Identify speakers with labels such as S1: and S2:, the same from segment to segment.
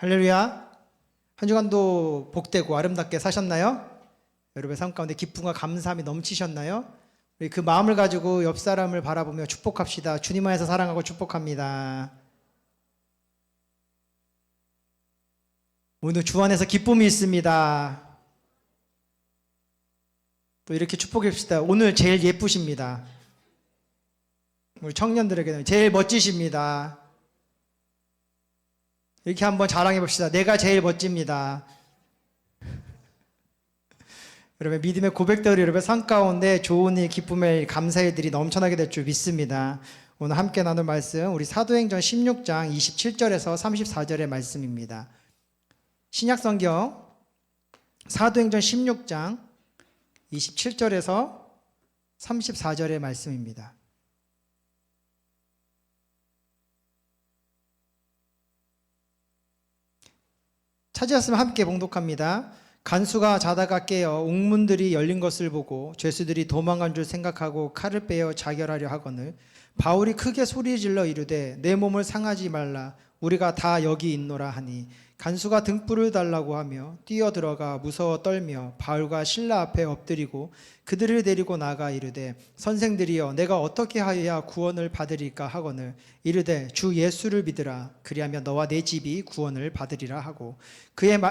S1: 할렐루야. 한 주간도 복되고 아름답게 사셨나요? 여러분의 삶 가운데 기쁨과 감사함이 넘치셨나요? 우리 그 마음을 가지고 옆 사람을 바라보며 축복합시다. 주님 안에서 사랑하고 축복합니다. 오늘 주 안에서 기쁨이 있습니다. 또 이렇게 축복합시다. 오늘 제일 예쁘십니다. 우리 청년들에게는 제일 멋지십니다. 이렇게 한번 자랑해 봅시다. 내가 제일 멋집니다. 여러분, 믿음의 고백들이 여러분의 삶 가운데 좋은 일, 기쁨의 일, 감사의 일들이 넘쳐나게 될 줄 믿습니다. 오늘 함께 나눌 말씀, 우리 사도행전 16장 27절에서 34절의 말씀입니다. 신약성경 사도행전 16장 27절에서 34절의 말씀입니다. 찾으셨으면 함께 봉독합니다. 간수가 자다가 깨어 옥문들이 열린 것을 보고 죄수들이 도망간 줄 생각하고 칼을 빼어 자결하려 하거늘 바울이 크게 소리질러 이르되 내 몸을 상하지 말라 우리가 다 여기 있노라 하니 간수가 등불을 달라고 하며 뛰어들어가 무서워 떨며 바울과 실라 앞에 엎드리고 그들을 데리고 나가 이르되 선생들이여 내가 어떻게 하여야 구원을 받으리까 하거늘 이르되 주 예수를 믿으라 그리하면 너와 내 집이 구원을 받으리라 하고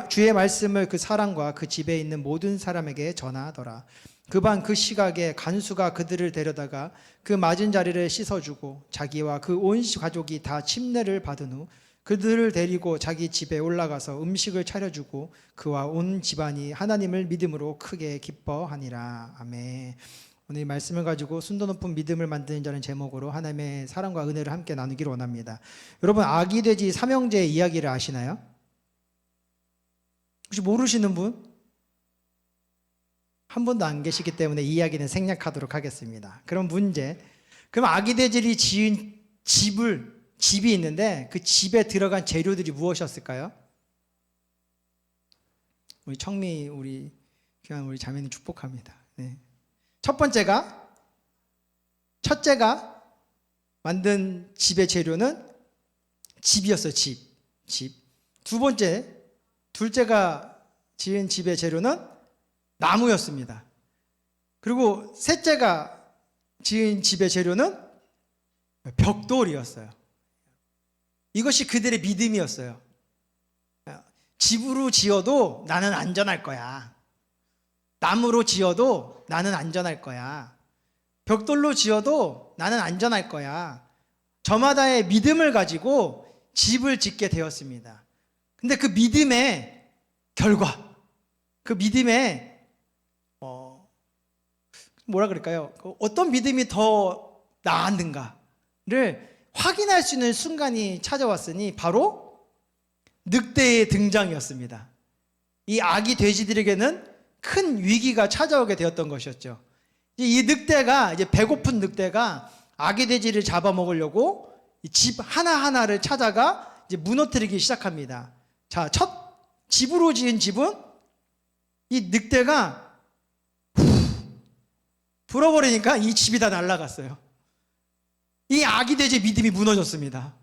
S1: 주의 말씀을 그 사람과 그 집에 있는 모든 사람에게 전하더라. 그 밤 그 시각에 간수가 그들을 데려다가 그 맞은 자리를 씻어주고 자기와 그 온 가족이 다 침례를 받은 후 그들을 데리고 자기 집에 올라가서 음식을 차려주고 그와 온 집안이 하나님을 믿음으로 크게 기뻐하니라. 아멘. 오늘 이 말씀을 가지고 순도 높은 믿음을 만드는 자는 제목으로 하나님의 사랑과 은혜를 함께 나누기를 원합니다. 여러분, 아기 돼지 삼형제의 이야기를 아시나요? 혹시 모르시는 분? 한 분도 안 계시기 때문에 이 이야기는 생략하도록 하겠습니다. 그럼 문제. 그럼 아기 돼지들이 지은 집이 있는데 그 집에 들어간 재료들이 무엇이었을까요? 우리 청미 우리 귀한 우리 자매님 축복합니다. 네. 첫째가 만든 집의 재료는 집이었어요. 집. 둘째가 지은 집의 재료는 나무였습니다. 그리고 셋째가 지은 집의 재료는 벽돌이었어요. 이것이 그들의 믿음이었어요. 집으로 지어도 나는 안전할 거야. 나무로 지어도 나는 안전할 거야. 벽돌로 지어도 나는 안전할 거야. 저마다의 믿음을 가지고 집을 짓게 되었습니다. 근데 그 믿음의 결과, 그 믿음의 뭐라 그럴까요? 어떤 믿음이 더 나았는가를 확인할 수 있는 순간이 찾아왔으니 바로 늑대의 등장이었습니다. 이 아기 돼지들에게는 큰 위기가 찾아오게 되었던 것이었죠. 이 늑대가 이제 배고픈 늑대가 아기 돼지를 잡아먹으려고 집 하나하나를 찾아가 이제 무너뜨리기 시작합니다. 자, 첫 집으로 지은 집은 이 늑대가 불어버리니까 이 집이 다 날아갔어요. 이 아기 돼지의 믿음이 무너졌습니다.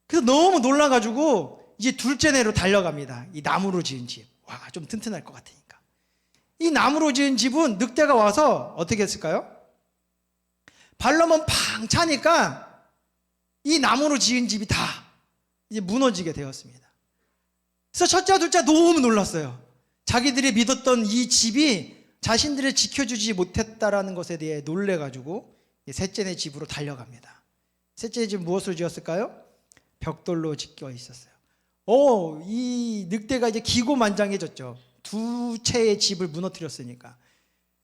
S1: 그래서 너무 놀라가지고 이제 둘째 내로 달려갑니다. 이 나무로 지은 집. 와, 좀 튼튼할 것 같으니까. 이 나무로 지은 집은 늑대가 와서 어떻게 했을까요? 발로만 팡 차니까 이 나무로 지은 집이 다 이제 무너지게 되었습니다. 그래서 첫째와 둘째가 너무 놀랐어요. 자기들이 믿었던 이 집이 자신들을 지켜주지 못했다라는 것에 대해 놀래가지고 셋째네 집으로 달려갑니다. 셋째 집 무엇으로 지었을까요? 벽돌로 지켜 있었어요. 이 늑대가 이제 기고만장해졌죠. 두 채의 집을 무너뜨렸으니까.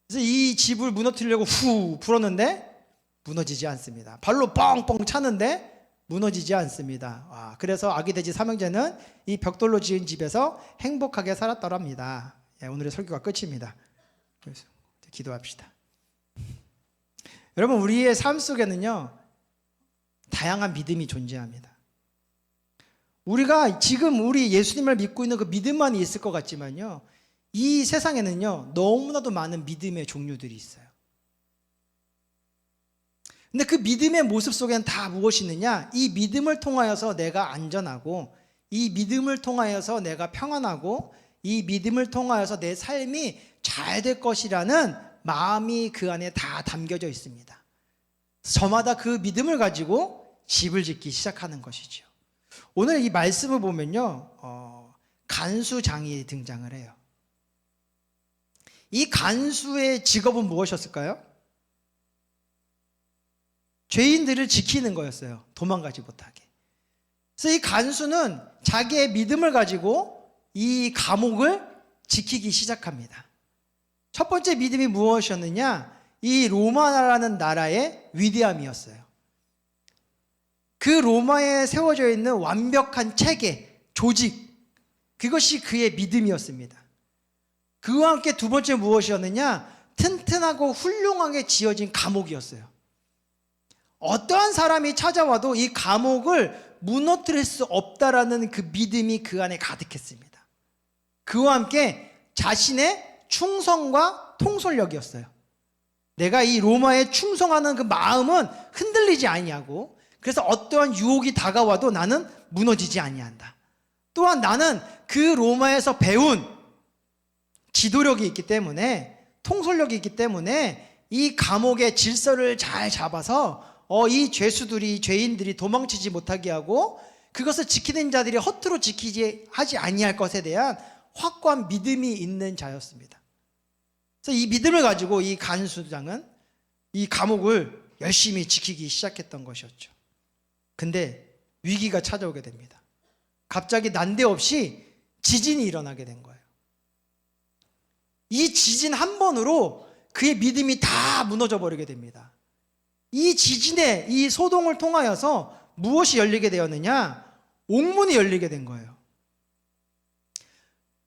S1: 그래서 이 집을 무너뜨리려고 후 불었는데 무너지지 않습니다. 발로 뻥뻥 차는데 무너지지 않습니다. 그래서 아기 돼지 삼형제는 이 벽돌로 지은 집에서 행복하게 살았더랍니다. 오늘의 설교가 끝입니다. 그래서 기도합시다. 여러분, 우리의 삶 속에는요 다양한 믿음이 존재합니다. 우리가 지금 우리 예수님을 믿고 있는 그 믿음만 있을 것 같지만요 이 세상에는요 너무나도 많은 믿음의 종류들이 있어요. 근데 그 믿음의 모습 속에는 다 무엇이 있느냐? 이 믿음을 통하여서 내가 안전하고 이 믿음을 통하여서 내가 평안하고 이 믿음을 통하여서 내 삶이 잘 될 것이라는 마음이 그 안에 다 담겨져 있습니다. 저마다 그 믿음을 가지고 집을 짓기 시작하는 것이죠. 오늘 이 말씀을 보면요, 간수장이 등장을 해요. 이 간수의 직업은 무엇이었을까요? 죄인들을 지키는 거였어요. 도망가지 못하게. 그래서 이 간수는 자기의 믿음을 가지고 이 감옥을 지키기 시작합니다. 첫 번째 믿음이 무엇이었느냐? 이 로마라는 나라의 위대함이었어요. 그 로마에 세워져 있는 완벽한 체계, 조직, 그것이 그의 믿음이었습니다. 그와 함께 두 번째 무엇이었느냐? 튼튼하고 훌륭하게 지어진 감옥이었어요. 어떠한 사람이 찾아와도 이 감옥을 무너뜨릴 수 없다라는 그 믿음이 그 안에 가득했습니다. 그와 함께 자신의 충성과 통솔력이었어요. 내가 이 로마에 충성하는 그 마음은 흔들리지 아니하고, 그래서 어떠한 유혹이 다가와도 나는 무너지지 아니한다. 또한 나는 그 로마에서 배운 지도력이 있기 때문에, 통솔력이 있기 때문에 이 감옥의 질서를 잘 잡아서 이 죄수들이, 죄인들이 도망치지 못하게 하고, 그것을 지키는 자들이 허투루 지키지 하지 아니할 것에 대한 확고한 믿음이 있는 자였습니다. 그래서 이 믿음을 가지고 이 간수장은 이 감옥을 열심히 지키기 시작했던 것이었죠. 근데 위기가 찾아오게 됩니다. 갑자기 난데없이 지진이 일어나게 된 거예요. 이 지진 한 번으로 그의 믿음이 다 무너져 버리게 됩니다. 이 지진의 이 소동을 통하여서 무엇이 열리게 되었느냐? 옥문이 열리게 된 거예요.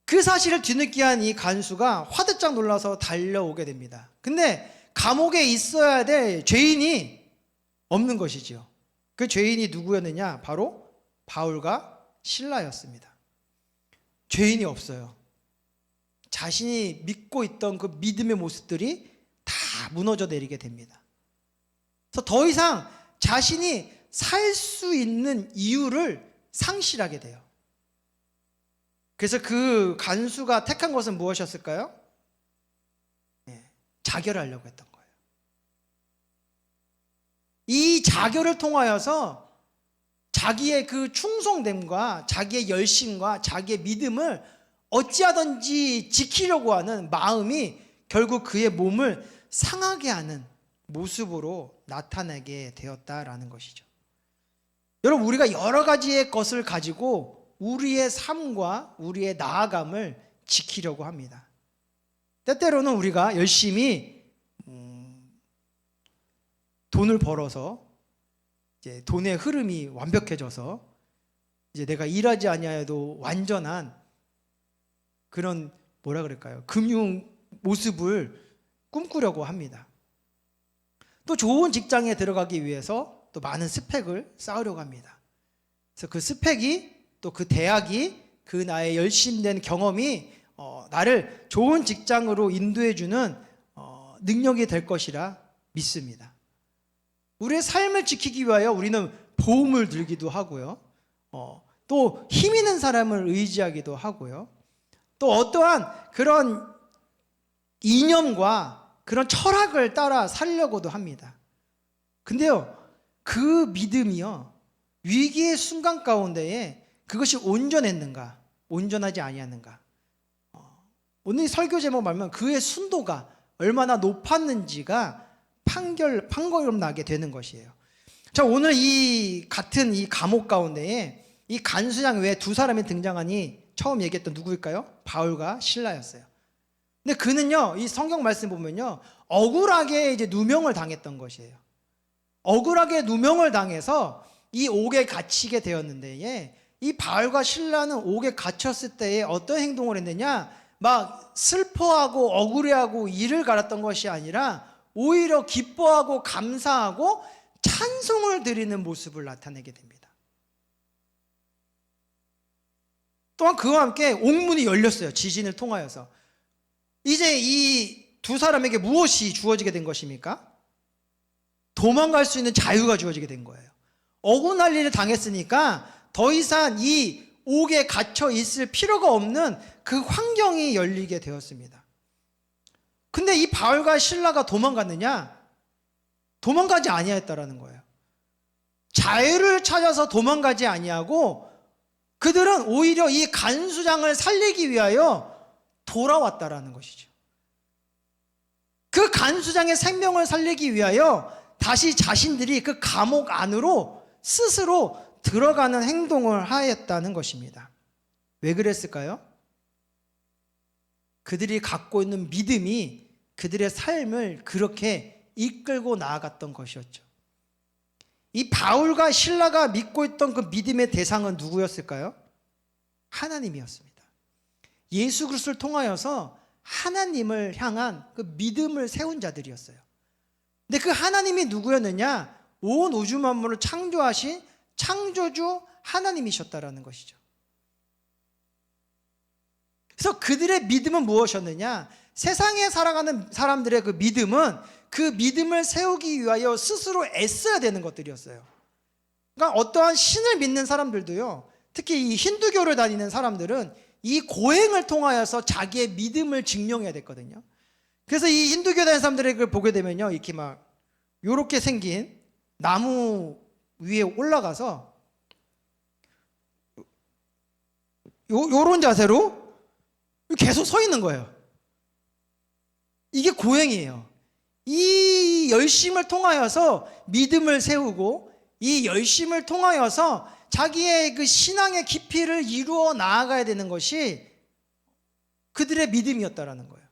S1: 그 사실을 뒤늦게 한 이 간수가 화들짝 놀라서 달려오게 됩니다. 근데 감옥에 있어야 될 죄인이 없는 것이지요. 그 죄인이 누구였느냐? 바로 바울과 실라였습니다. 죄인이 없어요. 자신이 믿고 있던 그 믿음의 모습들이 다 무너져 내리게 됩니다. 그래서 더 이상 자신이 살 수 있는 이유를 상실하게 돼요. 그래서 그 간수가 택한 것은 무엇이었을까요? 자결하려고 했던 거예요. 이 자결을 통하여서 자기의 그 충성됨과 자기의 열심과 자기의 믿음을 어찌하든지 지키려고 하는 마음이 결국 그의 몸을 상하게 하는 모습으로 나타나게 되었다라는 것이죠. 여러분, 우리가 여러 가지의 것을 가지고 우리의 삶과 우리의 나아감을 지키려고 합니다. 때때로는 우리가 열심히 돈을 벌어서 이제 돈의 흐름이 완벽해져서 이제 내가 일하지 아니하여도 완전한 그런 뭐라 그럴까요? 금융 모습을 꿈꾸려고 합니다. 또 좋은 직장에 들어가기 위해서 또 많은 스펙을 쌓으려고 합니다. 그래서 그 스펙이 또 그 대학이 그 나의 열심된 경험이 나를 좋은 직장으로 인도해주는 능력이 될 것이라 믿습니다. 우리의 삶을 지키기 위하여 우리는 보험을 들기도 하고요. 또 힘 있는 사람을 의지하기도 하고요. 또 어떠한 그런 이념과 그런 철학을 따라 살려고도 합니다. 근데요, 그 믿음이요, 위기의 순간 가운데에 그것이 온전했는가, 온전하지 아니했는가. 오늘 설교 제목 말면 그의 순도가 얼마나 높았는지가 판결음 나게 되는 것이에요. 자, 오늘 이 같은 이 감옥 가운데에 이 간수장 외에 두 사람이 등장하니 처음 얘기했던 누구일까요? 바울과 실라였어요. 근데 그는요, 이 성경 말씀 보면요, 억울하게 이제 누명을 당했던 것이에요. 억울하게 누명을 당해서 이 옥에 갇히게 되었는데, 이 바울과 실라는 옥에 갇혔을 때에 어떤 행동을 했느냐? 막 슬퍼하고 억울해하고 이를 갈았던 것이 아니라 오히려 기뻐하고 감사하고 찬송을 드리는 모습을 나타내게 됩니다. 또한 그와 함께 옥문이 열렸어요. 지진을 통하여서. 이제 이 두 사람에게 무엇이 주어지게 된 것입니까? 도망갈 수 있는 자유가 주어지게 된 거예요. 억울할 일을 당했으니까 더 이상 이 옥에 갇혀 있을 필요가 없는 그 환경이 열리게 되었습니다. 근데 이 바울과 실라가 도망갔느냐? 도망가지 아니하였다라는 거예요. 자유를 찾아서 도망가지 아니하고 그들은 오히려 이 간수장을 살리기 위하여 돌아왔다라는 것이죠. 그 간수장의 생명을 살리기 위하여 다시 자신들이 그 감옥 안으로 스스로 들어가는 행동을 하였다는 것입니다. 왜 그랬을까요? 그들이 갖고 있는 믿음이 그들의 삶을 그렇게 이끌고 나아갔던 것이었죠. 이 바울과 실라가 믿고 있던 그 믿음의 대상은 누구였을까요? 하나님이었습니다. 예수 그리스도를 통하여서 하나님을 향한 그 믿음을 세운 자들이었어요. 근데 그 하나님이 누구였느냐? 온 우주 만물을 창조하신 창조주 하나님이셨다라는 것이죠. 그래서 그들의 믿음은 무엇이었느냐? 세상에 살아가는 사람들의 그 믿음은 그 믿음을 세우기 위하여 스스로 애써야 되는 것들이었어요. 그러니까 어떠한 신을 믿는 사람들도요, 특히 이 힌두교를 다니는 사람들은 이 고행을 통하여서 자기의 믿음을 증명해야 됐거든요. 그래서 이 힌두교 다니는 사람들을 보게 되면요, 이렇게 막 요렇게 생긴 나무 위에 올라가서 요런 자세로 계속 서 있는 거예요. 이게 고행이에요. 이 열심을 통하여서 믿음을 세우고 이 열심을 통하여서 자기의 그 신앙의 깊이를 이루어 나아가야 되는 것이 그들의 믿음이었다라는 거예요.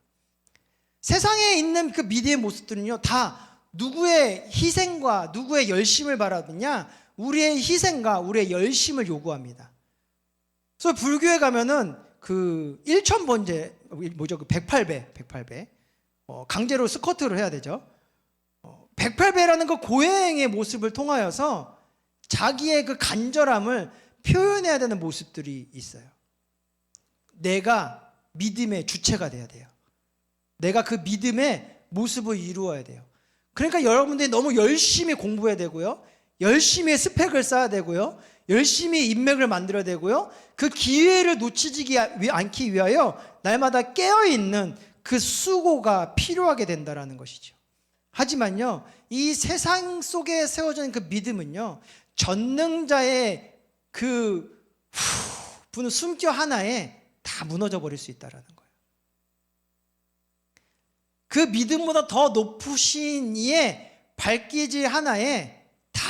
S1: 세상에 있는 그 믿음의 모습들은요, 다 누구의 희생과 누구의 열심을 바라느냐? 우리의 희생과 우리의 열심을 요구합니다. 그래서 불교에 가면은 그 1000번째 뭐죠? 그 108배 강제로 스쿼트를 해야 되죠. 108배라는 그 고행의 모습을 통하여서 자기의 그 간절함을 표현해야 되는 모습들이 있어요. 내가 믿음의 주체가 돼야 돼요. 내가 그 믿음의 모습을 이루어야 돼요. 그러니까 여러분들이 너무 열심히 공부해야 되고요, 열심히 스펙을 쌓아야 되고요, 열심히 인맥을 만들어야 되고요, 그 기회를 놓치지 않기 위하여 날마다 깨어있는 그 수고가 필요하게 된다는 것이죠. 하지만요, 이 세상 속에 세워진 그 믿음은요, 전능자의 그 부는 숨결 하나에 다 무너져 버릴 수 있다는 거예요. 그 믿음보다 더 높으신 이의 발기질 하나에 다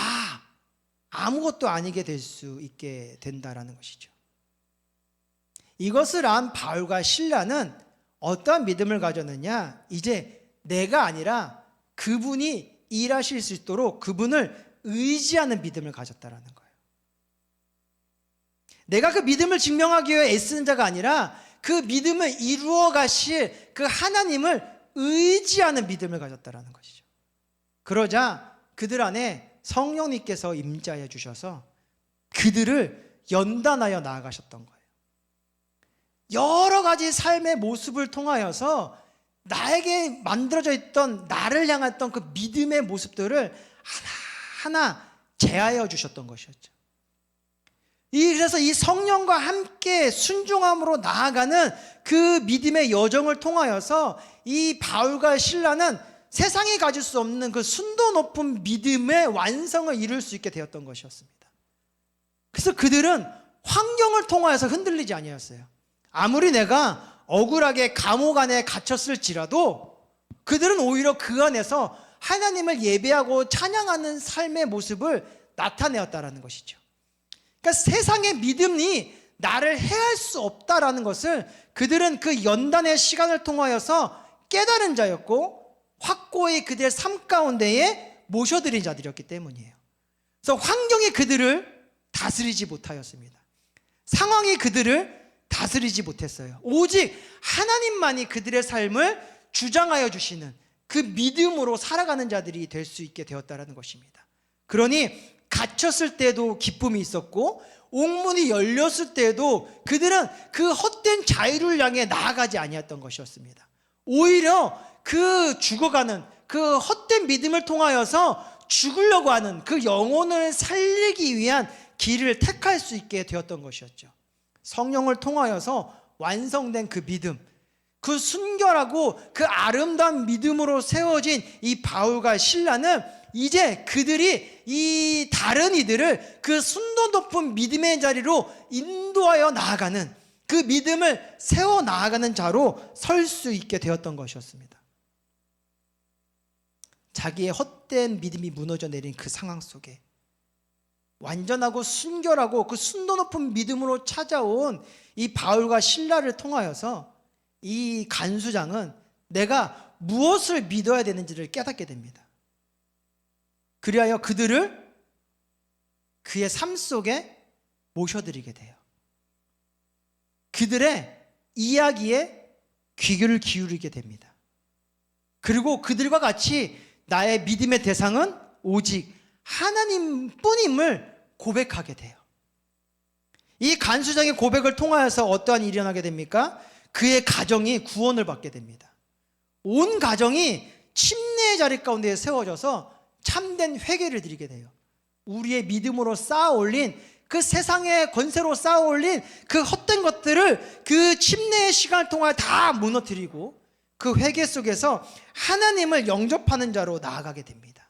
S1: 아무것도 아니게 될 수 있게 된다는 것이죠. 이것을 안 바울과 실라는 어떠한 믿음을 가졌느냐? 이제 내가 아니라 그분이 일하실 수 있도록 그분을 의지하는 믿음을 가졌다라는 거예요. 내가 그 믿음을 증명하기 위해 애쓰는 자가 아니라 그 믿음을 이루어 가실 그 하나님을 의지하는 믿음을 가졌다라는 것이죠. 그러자 그들 안에 성령님께서 임재하여 주셔서 그들을 연단하여 나아가셨던 거예요. 여러 가지 삶의 모습을 통하여서 나에게 만들어져 있던 나를 향했던 그 믿음의 모습들을 하나하나 제하여 주셨던 것이었죠. 그래서 이 성령과 함께 순종함으로 나아가는 그 믿음의 여정을 통하여서 이 바울과 실라는 세상이 가질 수 없는 그 순도 높은 믿음의 완성을 이룰 수 있게 되었던 것이었습니다. 그래서 그들은 환경을 통하여서 흔들리지 아니었어요. 아무리 내가 억울하게 감옥 안에 갇혔을지라도 그들은 오히려 그 안에서 하나님을 예배하고 찬양하는 삶의 모습을 나타내었다라는 것이죠. 그러니까 세상의 믿음이 나를 해할 수 없다라는 것을 그들은 그 연단의 시간을 통하여서 깨달은 자였고 확고히 그들의 삶 가운데에 모셔드린 자들이었기 때문이에요. 그래서 환경이 그들을 다스리지 못하였습니다. 상황이 그들을 다스리지 못했어요. 오직 하나님만이 그들의 삶을 주장하여 주시는 그 믿음으로 살아가는 자들이 될 수 있게 되었다는 것입니다. 그러니 갇혔을 때도 기쁨이 있었고 옥문이 열렸을 때도 그들은 그 헛된 자유를 향해 나아가지 아니었던 것이었습니다. 오히려 그 죽어가는 그 헛된 믿음을 통하여서 죽으려고 하는 그 영혼을 살리기 위한 길을 택할 수 있게 되었던 것이었죠. 성령을 통하여서 완성된 그 믿음, 그 순결하고 그 아름다운 믿음으로 세워진 이 바울과 실라는 이제 그들이 이 다른 이들을 그 순도 높은 믿음의 자리로 인도하여 나아가는, 그 믿음을 세워 나아가는 자로 설 수 있게 되었던 것이었습니다. 자기의 헛된 믿음이 무너져 내린 그 상황 속에 완전하고 순결하고 그 순도 높은 믿음으로 찾아온 이 바울과 실라를 통하여서 이 간수장은 내가 무엇을 믿어야 되는지를 깨닫게 됩니다. 그리하여 그들을 그의 삶 속에 모셔드리게 돼요. 그들의 이야기에 귀를 기울이게 됩니다. 그리고 그들과 같이 나의 믿음의 대상은 오직 하나님뿐임을 고백하게 돼요. 이 간수장의 고백을 통하여서 어떠한 일이 일어나게 됩니까? 그의 가정이 구원을 받게 됩니다. 온 가정이 침례의 자리 가운데 세워져서 참된 회개를 드리게 돼요. 우리의 믿음으로 쌓아 올린 그 세상의 권세로 쌓아 올린 그 헛된 것들을 그 침례의 시간을 통해 다 무너뜨리고 그 회개 속에서 하나님을 영접하는 자로 나아가게 됩니다.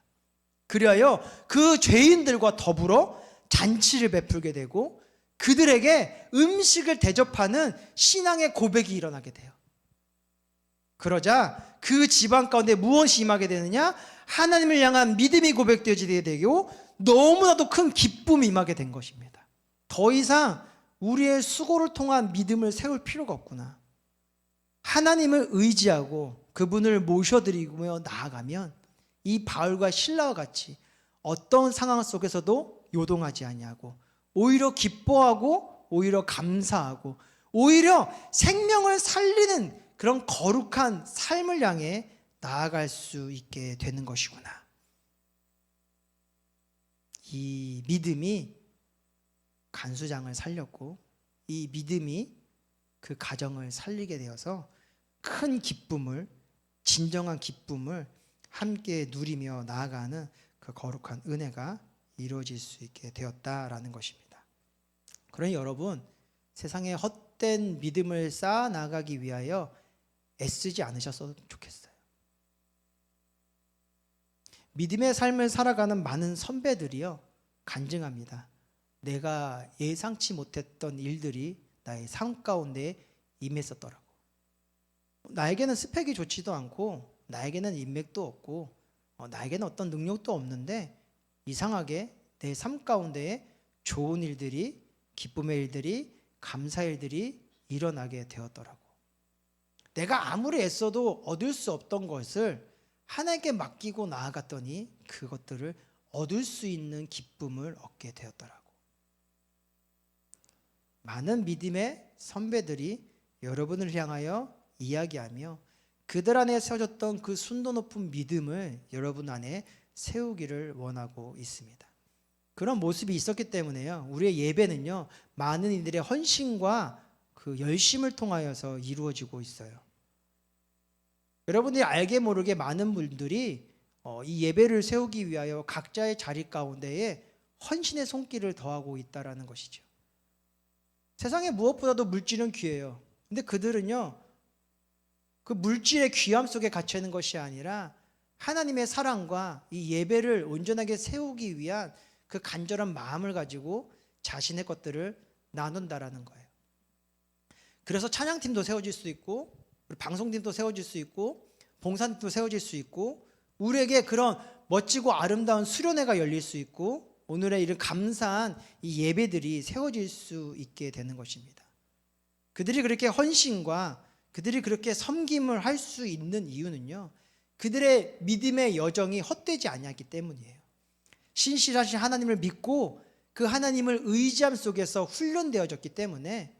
S1: 그리하여 그 죄인들과 더불어 잔치를 베풀게 되고 그들에게 음식을 대접하는 신앙의 고백이 일어나게 돼요. 그러자 그 집안 가운데 무엇이 임하게 되느냐? 하나님을 향한 믿음이 고백되어지게 되고 너무나도 큰 기쁨이 임하게 된 것입니다. 더 이상 우리의 수고를 통한 믿음을 세울 필요가 없구나. 하나님을 의지하고 그분을 모셔드리며 나아가면 이 바울과 실라와 같이 어떤 상황 속에서도 요동하지 아니하고 오히려 기뻐하고 오히려 감사하고 오히려 생명을 살리는 그런 거룩한 삶을 향해 나아갈 수 있게 되는 것이구나. 이 믿음이 간수장을 살렸고 이 믿음이 그 가정을 살리게 되어서 큰 기쁨을, 진정한 기쁨을 함께 누리며 나아가는 그 거룩한 은혜가 이루어질 수 있게 되었다라는 것입니다. 그러니 여러분, 세상에 헛된 믿음을 쌓아 나가기 위하여 애쓰지 않으셨으면 좋겠어요. 믿음의 삶을 살아가는 많은 선배들이요 간증합니다. 내가 예상치 못했던 일들이 나의 삶 가운데 임했었더라고. 나에게는 스펙이 좋지도 않고 나에게는 인맥도 없고 나에게는 어떤 능력도 없는데 이상하게 내 삶 가운데 좋은 일들이, 기쁨의 일들이, 감사의 일들이 일어나게 되었더라고. 내가 아무리 애써도 얻을 수 없던 것을 하나님께 맡기고 나아갔더니 그것들을 얻을 수 있는 기쁨을 얻게 되었더라고. 많은 믿음의 선배들이 여러분을 향하여 이야기하며 그들 안에 세워졌던 그 순도 높은 믿음을 여러분 안에 세우기를 원하고 있습니다. 그런 모습이 있었기 때문에요, 우리의 예배는요 많은 이들의 헌신과 그 열심을 통하여서 이루어지고 있어요. 여러분들이 알게 모르게 많은 분들이 이 예배를 세우기 위하여 각자의 자리 가운데에 헌신의 손길을 더하고 있다는 것이죠. 세상에 무엇보다도 물질은 귀해요. 근데 그들은요 그 물질의 귀함 속에 갇혀 있는 것이 아니라 하나님의 사랑과 이 예배를 온전하게 세우기 위한 그 간절한 마음을 가지고 자신의 것들을 나눈다라는 거예요. 그래서 찬양팀도 세워질 수 있고 방송팀도 세워질 수 있고 봉사팀도 세워질 수 있고 우리에게 그런 멋지고 아름다운 수련회가 열릴 수 있고 오늘의 이런 감사한 이 예배들이 세워질 수 있게 되는 것입니다. 그들이 그렇게 헌신과 그들이 그렇게 섬김을 할 수 있는 이유는요 그들의 믿음의 여정이 헛되지 아니하기 때문이에요. 신실하신 하나님을 믿고 그 하나님을 의지함 속에서 훈련되어졌기 때문에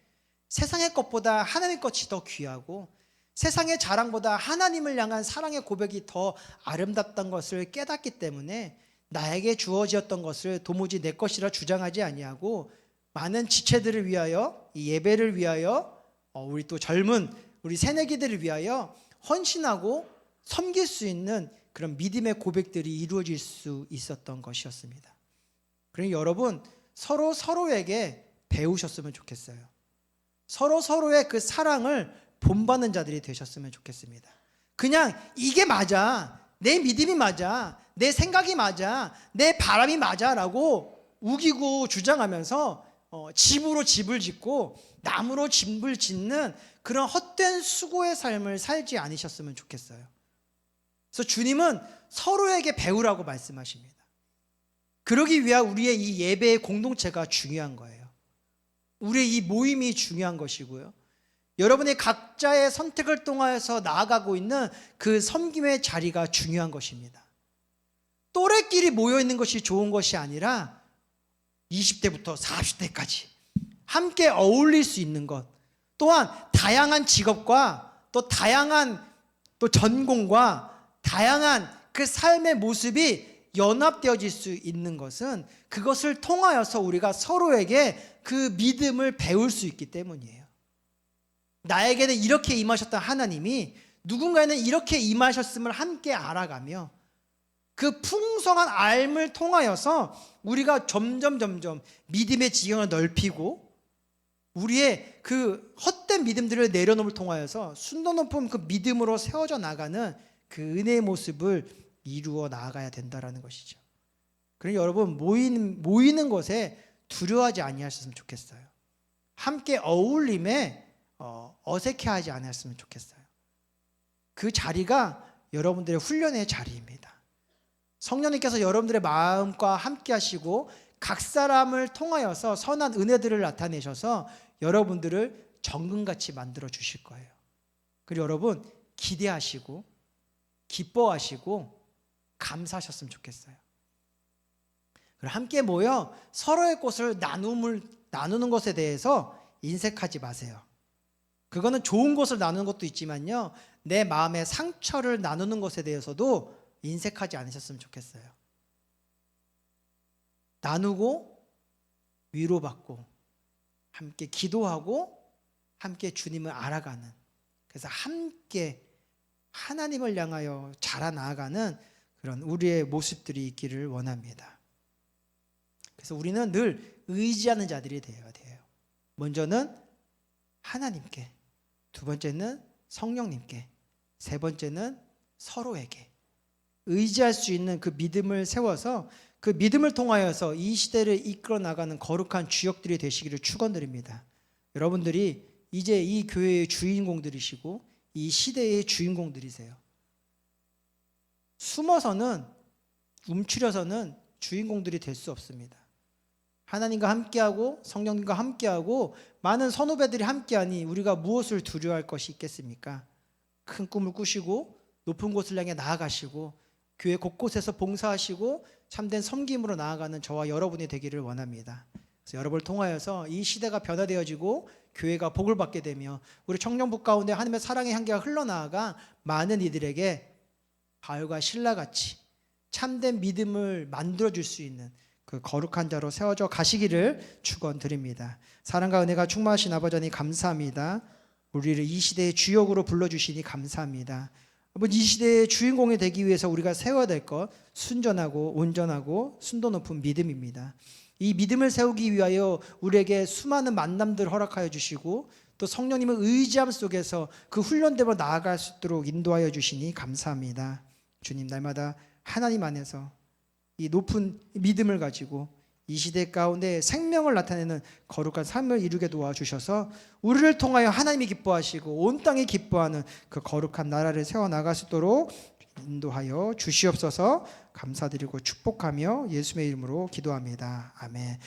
S1: 세상의 것보다 하나님의 것이 더 귀하고 세상의 자랑보다 하나님을 향한 사랑의 고백이 더 아름답다는 것을 깨닫기 때문에 나에게 주어지었던 것을 도무지 내 것이라 주장하지 아니하고 많은 지체들을 위하여, 이 예배를 위하여, 우리 또 젊은 우리 새내기들을 위하여 헌신하고 섬길 수 있는 그런 믿음의 고백들이 이루어질 수 있었던 것이었습니다. 그러니 여러분 서로에게 배우셨으면 좋겠어요. 서로의 그 사랑을 본받는 자들이 되셨으면 좋겠습니다. 그냥 이게 맞아, 내 믿음이 맞아, 내 생각이 맞아, 내 바람이 맞아 라고 우기고 주장하면서 집으로 집을 짓고 나무로 집을 짓는 그런 헛된 수고의 삶을 살지 않으셨으면 좋겠어요. 그래서 주님은 서로에게 배우라고 말씀하십니다. 그러기 위한 우리의 이 예배의 공동체가 중요한 거예요. 우리의 이 모임이 중요한 것이고요. 여러분의 각자의 선택을 통하여서 나아가고 있는 그 섬김의 자리가 중요한 것입니다. 또래끼리 모여있는 것이 좋은 것이 아니라 20대부터 40대까지 함께 어울릴 수 있는 것, 또한 다양한 직업과 또 다양한 또 전공과 다양한 그 삶의 모습이 연합되어질 수 있는 것은 그것을 통하여서 우리가 서로에게 그 믿음을 배울 수 있기 때문이에요. 나에게는 이렇게 임하셨던 하나님이 누군가에는 이렇게 임하셨음을 함께 알아가며 그 풍성한 알을 통하여서 우리가 점점 믿음의 지경을 넓히고 우리의 그 헛된 믿음들을 내려놓음을 통하여서 순도 높은 그 믿음으로 세워져 나가는 그 은혜의 모습을 이루어 나아가야 된다라는 것이죠. 그러니 여러분 모이는 것에 두려워하지 아니하셨으면 좋겠어요. 함께 어울림에 어색해하지 않았으면 좋겠어요. 그 자리가 여러분들의 훈련의 자리입니다. 성령님께서 여러분들의 마음과 함께 하시고 각 사람을 통하여서 선한 은혜들을 나타내셔서 여러분들을 정금같이 만들어 주실 거예요. 그리고 여러분 기대하시고 기뻐하시고 감사하셨으면 좋겠어요. 그리고 함께 모여 서로의 것을 나누는 것에 대해서 인색하지 마세요. 그거는 좋은 것을 나누는 것도 있지만요, 내 마음의 상처를 나누는 것에 대해서도 인색하지 않으셨으면 좋겠어요. 나누고 위로받고 함께 기도하고 함께 주님을 알아가는, 그래서 함께 하나님을 향하여 자라나가는 그런 우리의 모습들이 있기를 원합니다. 그래서 우리는 늘 의지하는 자들이 되어야 돼요. 먼저는 하나님께, 두 번째는 성령님께, 세 번째는 서로에게 의지할 수 있는 그 믿음을 세워서 그 믿음을 통하여서 이 시대를 이끌어 나가는 거룩한 주역들이 되시기를 축원드립니다. 여러분들이 이제 이 교회의 주인공들이시고 이 시대의 주인공들이세요. 숨어서는, 움츠려서는 주인공들이 될 수 없습니다. 하나님과 함께하고 성령님과 함께하고 많은 선후배들이 함께하니 우리가 무엇을 두려워할 것이 있겠습니까? 큰 꿈을 꾸시고 높은 곳을 향해 나아가시고 교회 곳곳에서 봉사하시고 참된 섬김으로 나아가는 저와 여러분이 되기를 원합니다. 그래서 여러분을 통하여서 이 시대가 변화되어지고 교회가 복을 받게 되며 우리 청년부 가운데 하나님의 사랑의 향기가 흘러나아가 많은 이들에게 바울과 신라같이 참된 믿음을 만들어줄 수 있는 그 거룩한 자로 세워져 가시기를 축원드립니다. 사랑과 은혜가 충만하신 아버지 하나님 감사합니다. 우리를 이 시대의 주역으로 불러주시니 감사합니다. 아버지, 이 시대의 주인공이 되기 위해서 우리가 세워야 될 것, 순전하고 온전하고 순도 높은 믿음입니다. 이 믿음을 세우기 위하여 우리에게 수많은 만남들을 허락하여 주시고 또 성령님의 의지함 속에서 그 훈련대로 나아갈 수 있도록 인도하여 주시니 감사합니다. 주님, 날마다 하나님 안에서 이 높은 믿음을 가지고 이 시대 가운데 생명을 나타내는 거룩한 삶을 이루게 도와주셔서 우리를 통하여 하나님이 기뻐하시고 온 땅이 기뻐하는 그 거룩한 나라를 세워나갈 수 있도록 인도하여 주시옵소서. 감사드리고 축복하며 예수의 이름으로 기도합니다. 아멘.